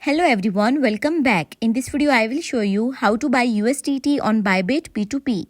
Hello everyone, welcome back. In this video, I will show you how to buy USDT on Bybit P2P.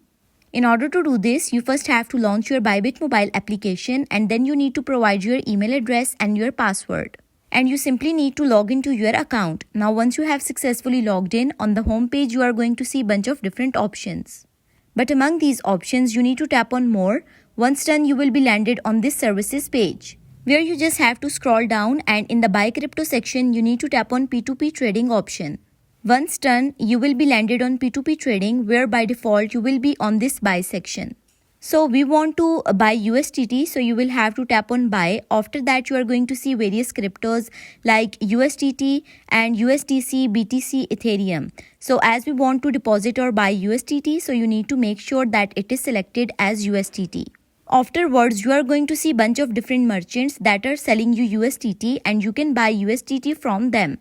In order to do this, you first have to launch your Bybit mobile application and then you need to provide your email address and your password. And you simply need to log into your account. Now once you have successfully logged in, on the home page you are going to see a bunch of different options. But among these options, you need to tap on more. Once done, you will be landed on this services page, where you just have to scroll down and in the buy crypto section, you need to tap on P2P trading option. Once done, you will be landed on P2P trading, where by default you will be on this buy section. So we want to buy USDT, so you will have to tap on buy. After that, you are going to see various cryptos like USDT and USDC, BTC, Ethereum. So as we want to deposit or buy USDT, so you need to make sure that it is selected as USDT. Afterwards, you are going to see a bunch of different merchants that are selling you USDT and you can buy USDT from them.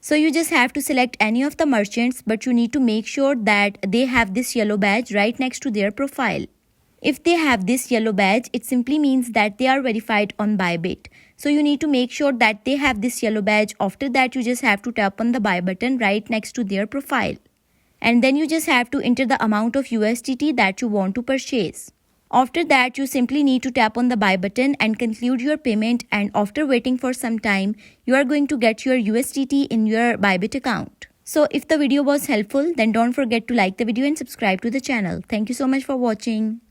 So you just have to select any of the merchants, but you need to make sure that they have this yellow badge right next to their profile. If they have this yellow badge, it simply means that they are verified on Bybit. So you need to make sure that they have this yellow badge. After that, you just have to tap on the buy button right next to their profile. And then you just have to enter the amount of USDT that you want to purchase. After that, you simply need to tap on the buy button and conclude your payment, and after waiting for some time, you are going to get your USDT in your Bybit account. So if the video was helpful, then don't forget to like the video and subscribe to the channel. Thank you so much for watching.